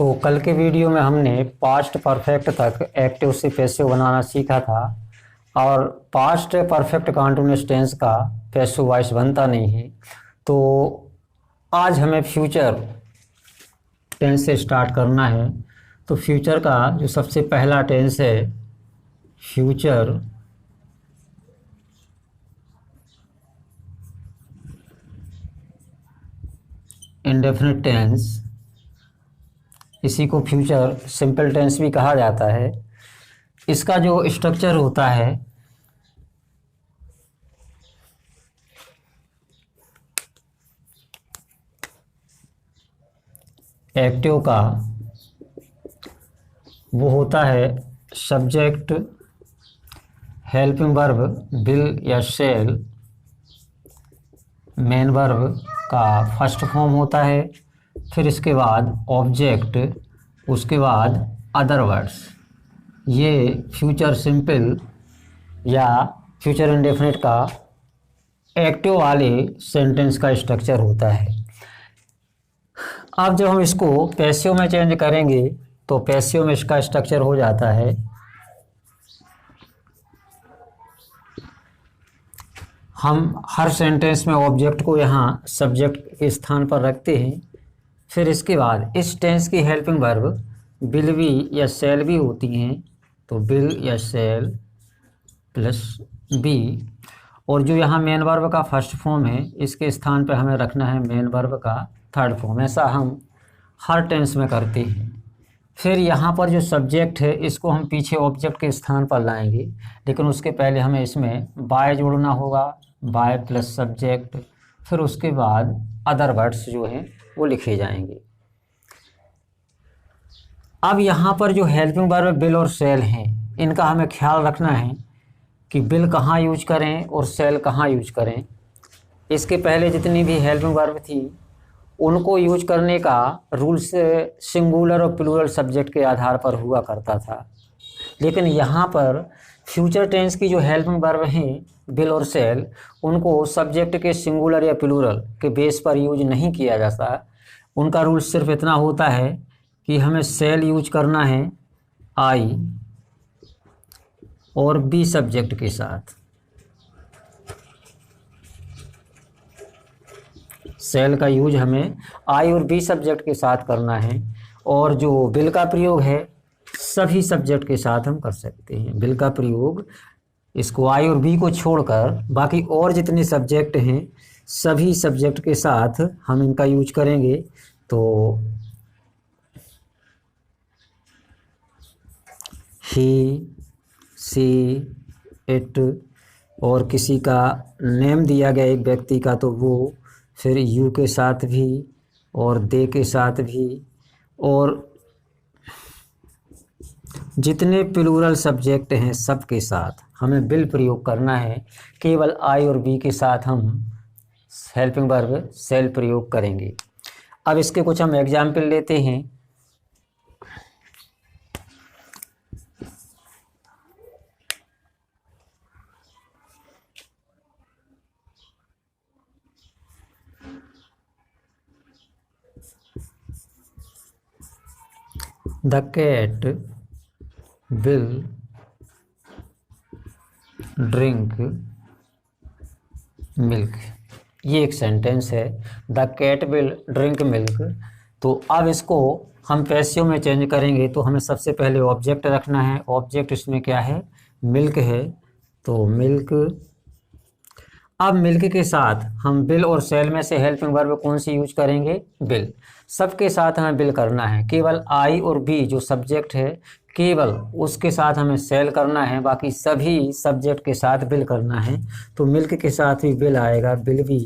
तो कल के वीडियो में हमने पास्ट परफेक्ट तक एक्टिव से पैसिव बनाना सीखा था और पास्ट परफेक्ट कंटीन्यूअस टेंस का पैसिव वॉइस बनता नहीं है। तो आज हमें फ्यूचर टेंस से स्टार्ट करना है। तो फ्यूचर का जो सबसे पहला टेंस है फ्यूचर इंडेफिनिट टेंस, इसी को फ्यूचर सिंपल टेंस भी कहा जाता है। इसका जो स्ट्रक्चर होता है एक्टिव का वो होता है सब्जेक्ट, हेल्पिंग वर्ब विल या शैल, मेन वर्ब का फर्स्ट फॉर्म होता है, फिर इसके बाद ऑब्जेक्ट, उसके बाद अदर वर्ड्स। ये फ्यूचर सिंपल या फ्यूचर इंडेफिनिट का एक्टिव वाले सेंटेंस का स्ट्रक्चर होता है। अब जब हम इसको पैसिव में चेंज करेंगे तो पैसिव में इसका स्ट्रक्चर हो जाता है हम हर सेंटेंस में ऑब्जेक्ट को यहाँ सब्जेक्ट के स्थान पर रखते हैं। फिर इसके बाद इस टेंस की हेल्पिंग वर्ब विल बी या शैल भी होती हैं, तो विल या शैल प्लस बी, और जो यहाँ मेन वर्ब का फर्स्ट फॉर्म है इसके स्थान पर हमें रखना है मेन वर्ब का थर्ड फॉर्म। ऐसा हम हर टेंस में करते हैं। फिर यहाँ पर जो सब्जेक्ट है इसको हम पीछे ऑब्जेक्ट के स्थान पर लाएंगे, लेकिन उसके पहले हमें इसमें बाय जोड़ना होगा, बाय प्लस सब्जेक्ट, फिर उसके बाद अदर वर्ड्स जो हैं वो लिखे जाएंगे। अब यहाँ पर जो हेल्पिंग वर्ब विल और शैल हैं इनका हमें ख्याल रखना है कि विल कहाँ यूज करें और शैल कहाँ यूज करें। इसके पहले जितनी भी हेल्पिंग वर्ब थी उनको यूज करने का रूल्स सिंगुलर और प्लूरल सब्जेक्ट के आधार पर हुआ करता था, लेकिन यहाँ पर फ्यूचर टेंस की जो हेल्पिंग वर्ब हैं विल और शैल उनको सब्जेक्ट के सिंगुलर या प्लूरल के बेस पर यूज नहीं किया जाता। उनका रूल सिर्फ इतना होता है कि हमें शैल यूज करना है आई और बी सब्जेक्ट के साथ। शैल का यूज हमें आई और बी सब्जेक्ट के साथ करना है, और जो विल का प्रयोग है सभी सब्जेक्ट के साथ हम कर सकते हैं। विल का प्रयोग इसको आई और बी को छोड़कर बाकी और जितने सब्जेक्ट हैं सभी सब्जेक्ट के साथ हम इनका यूज करेंगे। तो ही, सी, इट, और किसी का नेम दिया गया एक व्यक्ति का तो वो, फिर यू के साथ भी और दे के साथ भी, और जितने प्लूरल सब्जेक्ट हैं सब के साथ हमें विल प्रयोग करना है। केवल आई और बी के साथ हम हेल्पिंग वर्ब शैल प्रयोग करेंगे। अब इसके कुछ हम एग्जाम्पल लेते हैं। The cat will drink milk, ये एक सेंटेंस है। The cat will drink milk. तो अब इसको हम पैसिव में चेंज करेंगे तो हमें सबसे पहले ऑब्जेक्ट रखना है। ऑब्जेक्ट इसमें क्या है, मिल्क है, तो मिल्क। अब मिल्क के साथ हम विल और शैल में से हेल्पिंग वर्ब कौन सी यूज करेंगे, विल। सबके साथ हमें विल करना है। केवल आई और बी जो सब्जेक्ट है केवल उसके साथ हमें शैल करना है, बाकी सभी सब्जेक्ट के साथ विल करना है। तो मिल्क के साथ भी विल आएगा, विल भी।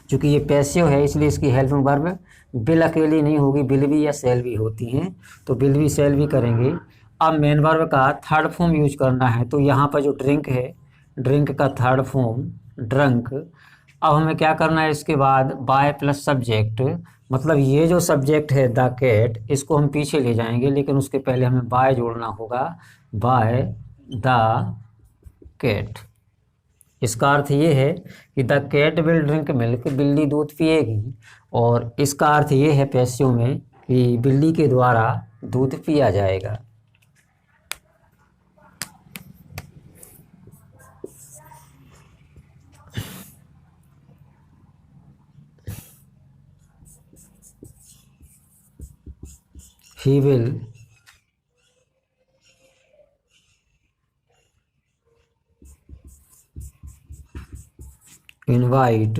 चूँकि ये पैसिव है इसलिए इसकी हेल्पिंग वर्ब विल अकेली नहीं होगी, विल भी या शैल भी होती हैं, तो विल भी शैल भी करेंगे। अब मेन वर्ब का थर्ड फॉर्म यूज करना है, तो यहाँ पर जो ड्रिंक है ड्रिंक का थर्ड फॉर्म ड्रंक। अब हमें क्या करना है, इसके बाद बाय प्लस सब्जेक्ट, मतलब ये जो सब्जेक्ट है द कैट इसको हम पीछे ले जाएंगे, लेकिन उसके पहले हमें बाय जोड़ना होगा, बाय द कैट। इसका अर्थ ये है कि the cat will drink milk, बिल्ली दूध पिएगी, और इसका अर्थ ये है पैसिव में कि बिल्ली के द्वारा दूध पिया जाएगा। He will invite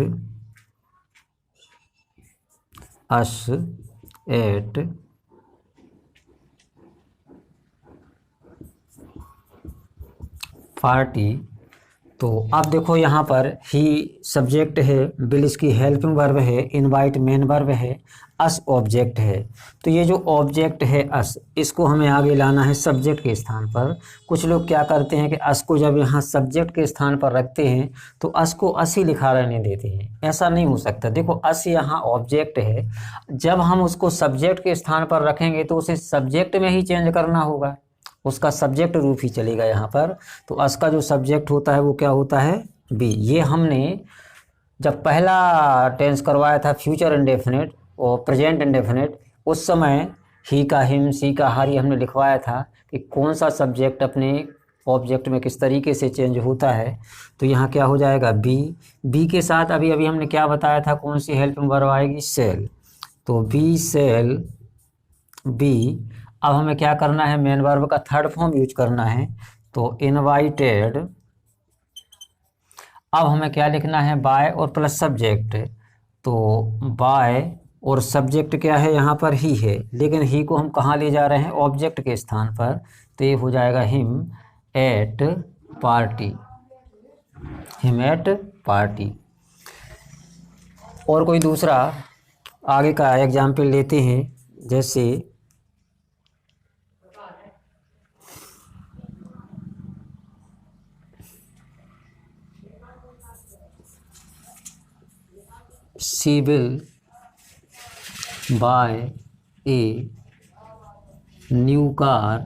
us at party. तो अब देखो यहाँ पर ही सब्जेक्ट है, विल इसकी हेल्पिंग वर्ब है, इनवाइट मेन वर्ब है, अस ऑब्जेक्ट है। तो ये जो ऑब्जेक्ट है अस, इसको हमें आगे लाना है सब्जेक्ट के स्थान पर। कुछ लोग क्या करते हैं कि अस को जब यहाँ सब्जेक्ट के स्थान पर रखते हैं तो अस को अस ही लिखा रहने देते हैं। ऐसा नहीं हो सकता। देखो अस यहाँ ऑब्जेक्ट है, जब हम उसको सब्जेक्ट के स्थान पर रखेंगे तो उसे सब्जेक्ट में ही चेंज करना होगा, उसका सब्जेक्ट रूप ही चलेगा यहाँ पर। तो अस का जो सब्जेक्ट होता है वो क्या होता है, बी। ये हमने जब पहला टेंस करवाया था फ्यूचर इंडेफिनिट और प्रेजेंट इंडेफिनिट, उस समय ही का हिम, सी का हर, ये हमने लिखवाया था कि कौन सा सब्जेक्ट अपने ऑब्जेक्ट में किस तरीके से चेंज होता है। तो यहाँ क्या हो जाएगा, बी। बी के साथ अभी अभी हमने क्या बताया था, कौन सी हेल्पिंग वर्ब आएगी, सेल। तो बी सेल बी। अब हमें क्या करना है, मेन वर्ब का थर्ड फॉर्म यूज करना है। तो इनवाइटेड, अब हमें क्या लिखना है, बाय और प्लस सब्जेक्ट। तो बाय और सब्जेक्ट क्या है यहाँ पर, ही है, लेकिन ही को हम कहाँ ले जा रहे हैं, ऑब्जेक्ट के स्थान पर। तो ये हो जाएगा him at party, him at party. और कोई दूसरा आगे का एग्जाम्पल लेते हैं, जैसे she will buy a new car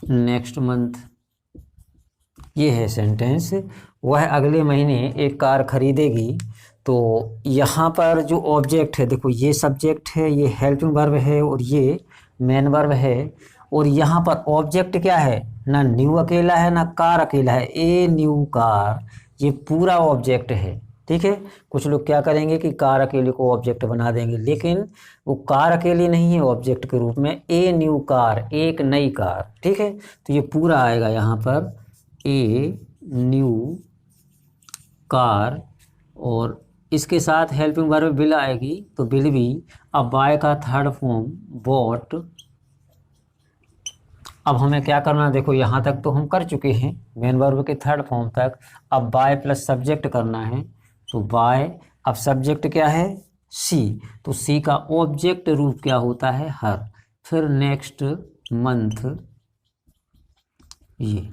next month. ये है सेंटेंस, वह अगले महीने एक कार खरीदेगी। तो यहाँ पर जो ऑब्जेक्ट है, देखो ये सब्जेक्ट है, ये हेल्पिंग वर्ब है और ये मेन वर्ब है। और यहाँ पर ऑब्जेक्ट क्या है, ना न्यू अकेला है ना कार अकेला है, ए न्यू कार, ये पूरा ऑब्जेक्ट है। ठीक है, कुछ लोग क्या करेंगे कि कार अकेले को ऑब्जेक्ट बना देंगे, लेकिन वो कार अकेली नहीं है ऑब्जेक्ट के रूप में, ए न्यू कार, एक नई कार। ठीक है, तो ये पूरा आएगा यहाँ पर, ए न्यू कार, और इसके साथ हेल्पिंग वर्ब विल आएगी, तो विल भी। अब बाय का थर्ड फॉर्म बॉट। अब हमें क्या करना है, देखो यहाँ तक तो हम कर चुके हैं मेन वर्ब के थर्ड फॉर्म तक। अब बाय प्लस सब्जेक्ट करना है। तो बाय, अब सब्जेक्ट क्या है, सी, तो सी का ऑब्जेक्ट रूप क्या होता है, हर। फिर नेक्स्ट मंथ, ये।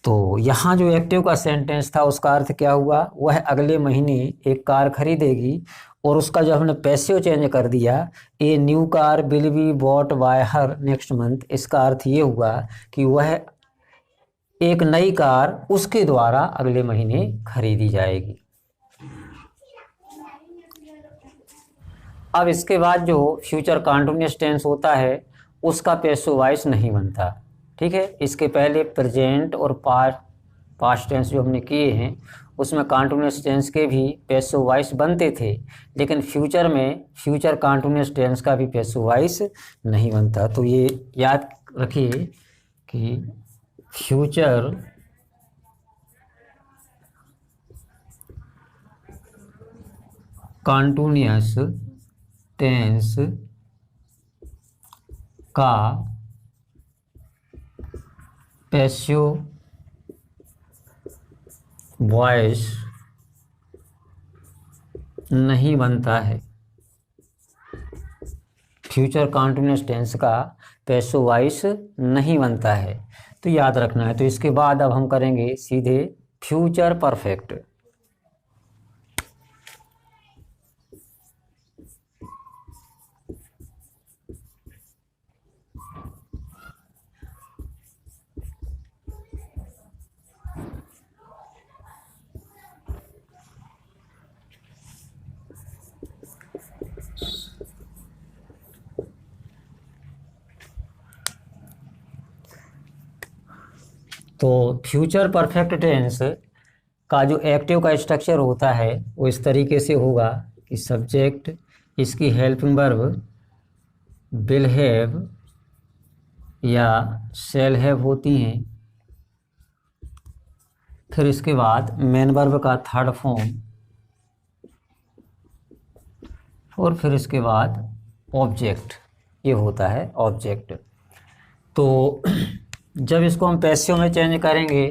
तो यहाँ जो एक्टिव का सेंटेंस था उसका अर्थ क्या हुआ, वह अगले महीने एक कार खरीदेगी। और उसका जो हमने पैसिव चेंज कर दिया, a new car will be bought by her next month, इसका अर्थ ये हुआ कि वह एक नई कार उसके द्वारा अगले महीने खरीदी जाएगी। अब इसके बाद जो फ्यूचर कॉन्टिन्यूअस टेंस होता है उसका पैसिव वॉइस नहीं बनता। ठीक है, इसके पहले प्रेजेंट और पास्ट टेंस जो हमने किए हैं उसमें कॉन्टिन्यूअस टेंस के भी पैसिव वॉइस बनते थे, लेकिन फ्यूचर में फ्यूचर कॉन्टिन्यूअस टेंस का भी पैसिव वॉइस नहीं बनता। तो ये याद रखिए कि फ्यूचर कॉन्टिन्यूअस टेंस का पैसिव वॉइस नहीं बनता है। फ्यूचर कॉन्टिन्यूअस टेंस का पैसिव वॉइस नहीं बनता है, तो याद रखना है। तो इसके बाद अब हम करेंगे सीधे फ्यूचर परफेक्ट। तो फ्यूचर परफेक्ट टेंस का जो एक्टिव का स्ट्रक्चर होता है वो इस तरीके से होगा कि सब्जेक्ट, इसकी हेल्पिंग वर्ब विल हैव या शैल हैव होती हैं, फिर इसके बाद मेन वर्ब का थर्ड फॉर्म, और फिर इसके बाद ऑब्जेक्ट, ये होता है ऑब्जेक्ट। तो जब इसको हम पैसिव में चेंज करेंगे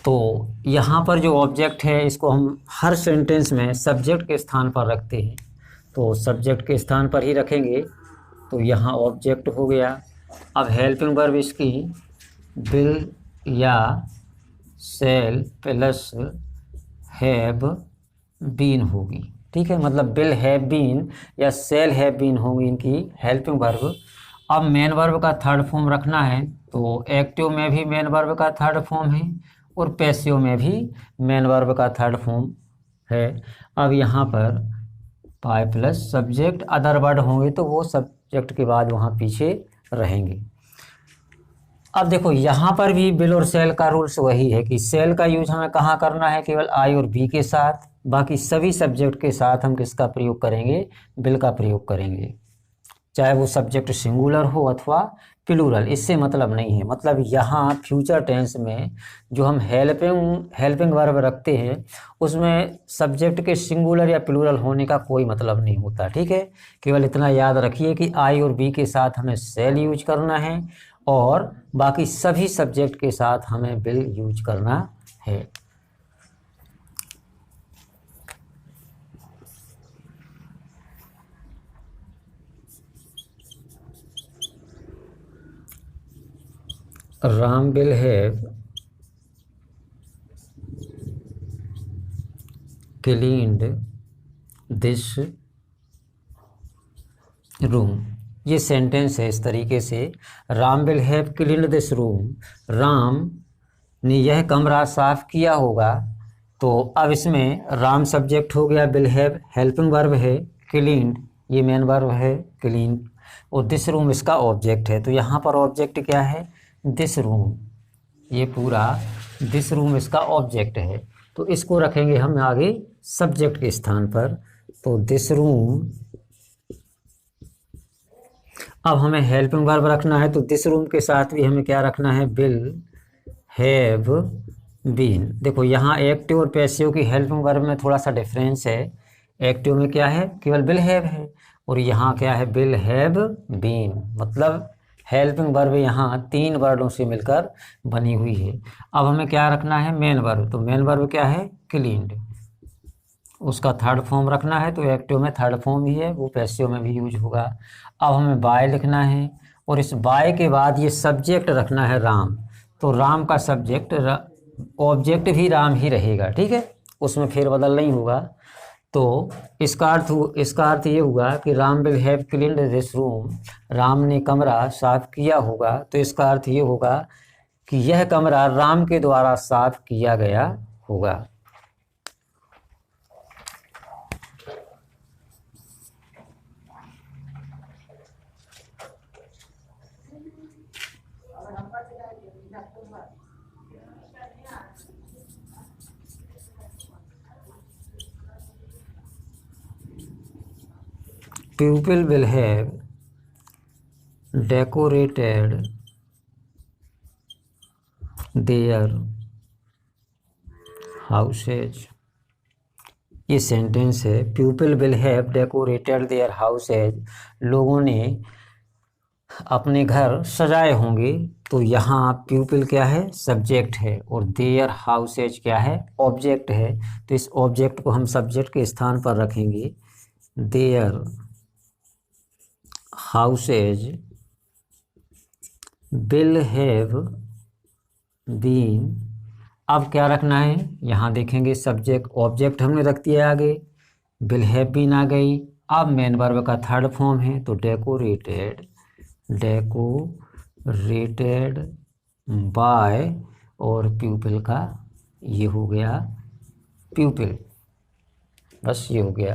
तो यहाँ पर जो ऑब्जेक्ट है इसको हम हर सेंटेंस में सब्जेक्ट के स्थान पर रखते हैं, तो सब्जेक्ट के स्थान पर ही रखेंगे, तो यहाँ ऑब्जेक्ट हो गया। अब हेल्पिंग वर्ब इसकी विल या शैल प्लस हैव बीन होगी, ठीक है, मतलब विल हैव बीन या शैल हैव बीन होगी इनकी हेल्पिंग वर्ब। अब मेन वर्ब का थर्ड फॉर्म रखना है, तो एक्टिव में भी मेन वर्ब का थर्ड फॉर्म है और पैसिव में भी मेन वर्ब का थर्ड फॉर्म है। अब यहाँ पर pi plus subject other word होंगे तो वो सब्जेक्ट के बाद वहाँ पीछे रहेंगे। अब देखो यहाँ पर भी विल और सेल का रूल्स वही है कि सेल का यूज हमें कहाँ करना है, केवल आई और बी के साथ, बाकी सभी सब्जेक्ट के साथ हम किसका प्रयोग करेंगे, विल का प्रयोग करेंगे, चाहे वो सब्जेक्ट सिंगुलर हो अथवा प्लूरल, इससे मतलब नहीं है। मतलब यहाँ फ्यूचर टेंस में जो हम हेल्पिंग वर्ब रखते हैं उसमें सब्जेक्ट के सिंगुलर या प्लूरल होने का कोई मतलब नहीं होता, ठीक है। केवल इतना याद रखिए कि आई और बी के साथ हमें सेल यूज करना है और बाकी सभी सब्जेक्ट के साथ हमें विल यूज करना है। Ram will have cleaned this room, ये सेंटेंस है इस तरीके से, Ram will have cleaned this room, Ram ने यह कमरा साफ किया होगा। तो अब इसमें राम सब्जेक्ट हो गया, विल हैव हेल्पिंग वर्ब है, क्लीन्ड ये मेन वर्ब है क्लीन, और दिस रूम इसका ऑब्जेक्ट है। तो यहाँ पर ऑब्जेक्ट क्या है, दिस रूम, ये पूरा दिस रूम इसका ऑब्जेक्ट है, तो इसको रखेंगे हम आगे सब्जेक्ट के स्थान पर। तो दिस रूम, अब हमें हेल्पिंग वर्ब रखना है, तो दिस रूम के साथ भी हमें क्या रखना है, विल हैव बीन। देखो यहाँ एक्टिव और पैसिव की हेल्पिंग वर्ब में थोड़ा सा डिफरेंस है, एक्टिव में क्या है, केवल विल हैव है, और यहाँ क्या है, विल हैव बीन, मतलब हेल्पिंग वर्ब यहाँ 3 वर्डों से मिलकर बनी हुई है। अब हमें क्या रखना है, मेन वर्ब, तो मेन वर्ब क्या है, क्लीन्ड, उसका थर्ड फॉर्म रखना है, तो एक्टिव में थर्ड फॉर्म ही है, वो पैसिव में भी यूज होगा। अब हमें बाय लिखना है, और इस बाय के बाद ये सब्जेक्ट रखना है राम, तो राम का सब्जेक्ट ऑब्जेक्ट भी राम ही रहेगा, ठीक है, उसमें फेरबदल नहीं होगा। तो इसका अर्थ ये हुआ कि Ram will have cleaned this room, Ram ने कमरा साफ किया होगा, तो इसका अर्थ ये होगा कि यह कमरा राम के द्वारा साफ किया गया होगा। People will have decorated their houses, ये सेंटेंस है, people will have decorated their houses, लोगों ने अपने घर सजाए होंगे, तो यहाँ पीपल क्या है, सब्जेक्ट है, और देयर हाउसेज क्या है, ऑब्जेक्ट है, तो इस ऑब्जेक्ट को हम सब्जेक्ट के स्थान पर रखेंगे, their houses will have been. अब क्या रखना है, यहाँ देखेंगे सब्जेक्ट ऑब्जेक्ट हमने रख दिया आगे, विल हैव बीन आ गई। अब मेन वर्ब का थर्ड फॉर्म है, तो डेकोरेटेड बाय, और प्यूपिल का ये हो गया प्यूपिल, बस ये हो गया।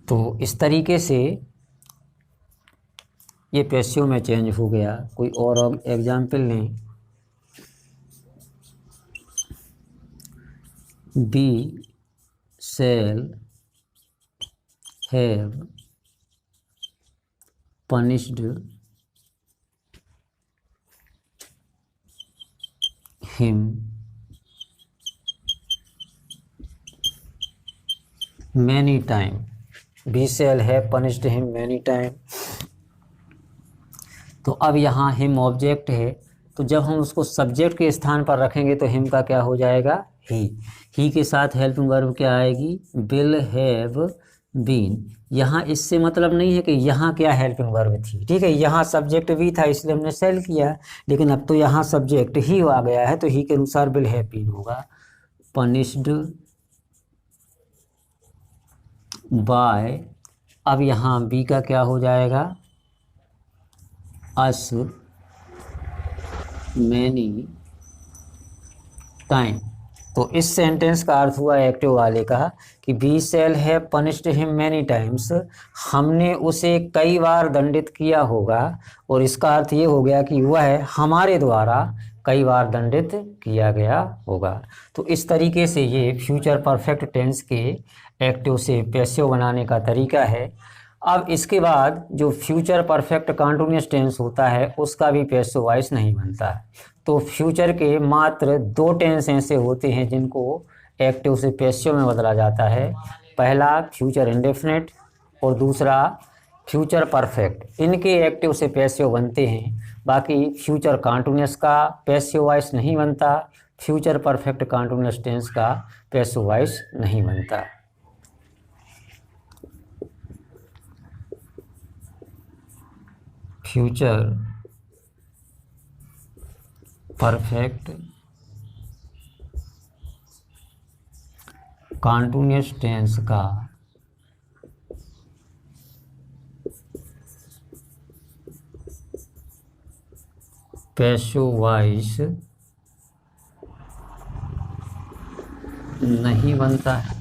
तो इस तरीके से ये पैसिव में चेंज हो गया। कोई और एग्जाम्पल लें, we shall have punished him many time। B shall have punished him many time। तो अब यहाँ हिम ऑब्जेक्ट है, तो जब हम उसको सब्जेक्ट के स्थान पर रखेंगे तो हिम का क्या हो जाएगा, ही के साथ हेल्पिंग वर्ब क्या आएगी, विल हैव बीन। यहाँ इससे मतलब नहीं है कि यहाँ क्या हेल्पिंग वर्ब थी, ठीक है, यहाँ सब्जेक्ट भी था इसलिए हमने सेल किया, लेकिन अब तो यहाँ सब्जेक्ट ही आ गया है तो ही के अनुसार विल हैव बीन होगा। पनिश्ड बाय, अब यहाँ बी का क्या हो जाएगा, अस मैनी टाइम। तो इस सेंटेंस का अर्थ हुआ एक्टिव वाले का कि we shall have punished him many times, हमने उसे कई बार दंडित किया होगा, और इसका अर्थ ये हो गया कि वह हमारे द्वारा कई बार दंडित किया गया होगा। तो इस तरीके से ये फ्यूचर परफेक्ट टेंस के एक्टिव से पैसिव बनाने का तरीका है। अब इसके बाद जो फ्यूचर परफेक्ट कंटीन्यूअस टेंस होता है उसका भी पैसिव वॉइस नहीं बनता। तो फ्यूचर के मात्र 2 टेंस ऐसे होते हैं जिनको एक्टिव से पैसिव में बदला जाता है, पहला फ्यूचर इंडेफिनिट और दूसरा फ्यूचर परफेक्ट। इनके एक्टिव से पैसिव बनते हैं, बाकी फ्यूचर कंटीन्यूअस का पैसिव वॉइस नहीं बनता, फ्यूचर परफेक्ट कंटीन्यूअस टेंस का पैसिव वॉइस नहीं बनता। फ्यूचर परफेक्ट कंटीन्यूअस टेंस का पैसिव वॉइस नहीं बनता है,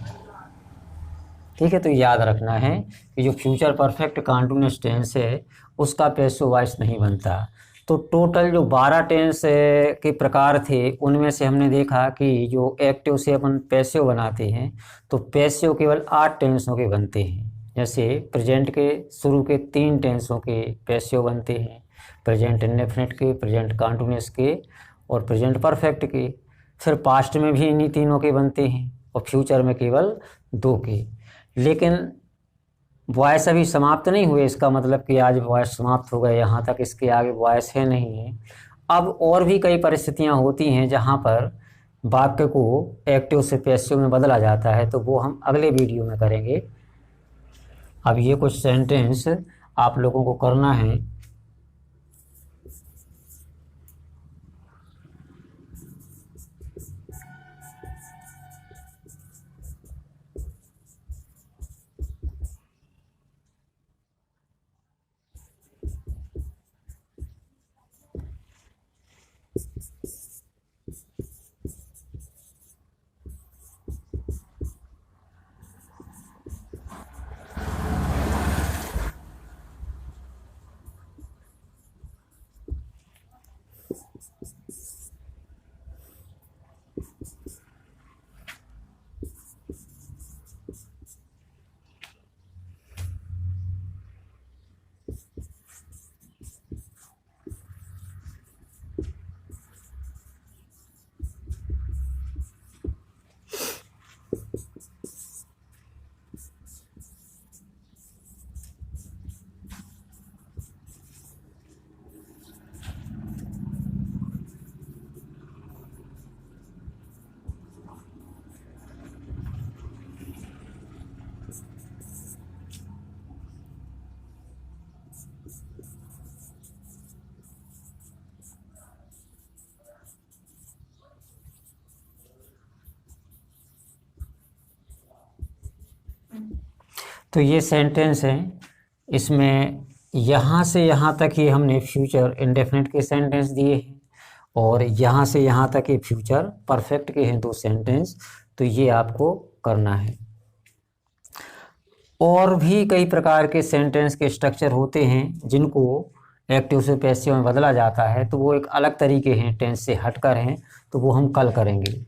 ठीक है। तो याद रखना है कि जो फ्यूचर परफेक्ट कंटीन्यूअस टेंस है उसका पैसिव वॉइस नहीं बनता। तो टोटल जो 12 टेंस के प्रकार थे उनमें से हमने देखा कि जो एक्टिव से अपन पैसिव बनाते हैं तो पैसिव केवल 8 टेंसों के बनते हैं। जैसे प्रेजेंट के शुरू के 3 टेंसों के पैसिव बनते हैं, प्रेजेंट इंडेफिनिट के, प्रेजेंट कंटीन्यूअस के और प्रेजेंट परफेक्ट के। फिर पास्ट में भी इन्हीं तीनों के बनते हैं और फ्यूचर में केवल 2 के। लेकिन वॉइस अभी समाप्त नहीं हुए, इसका मतलब कि आज वॉइस समाप्त हो गए, यहाँ तक इसके आगे वॉइस है नहीं है। अब और भी कई परिस्थितियाँ होती हैं जहाँ पर वाक्य को एक्टिव से पैसिव में बदला जाता है, तो वो हम अगले वीडियो में करेंगे। अब ये कुछ सेंटेंस आप लोगों को करना है। तो ये सेंटेंस है, इसमें यहाँ से यहाँ तक ही हमने फ्यूचर इंडेफिनिट के सेंटेंस दिए हैं और यहाँ से यहाँ तक ये फ्यूचर परफेक्ट के हैं 2 सेंटेंस। तो ये आपको करना है। और भी कई प्रकार के सेंटेंस के स्ट्रक्चर होते हैं जिनको एक्टिव से पैसिव में बदला जाता है, तो वो एक अलग तरीके हैं, टेंस से हटकर हैं, तो वो हम कल करेंगे।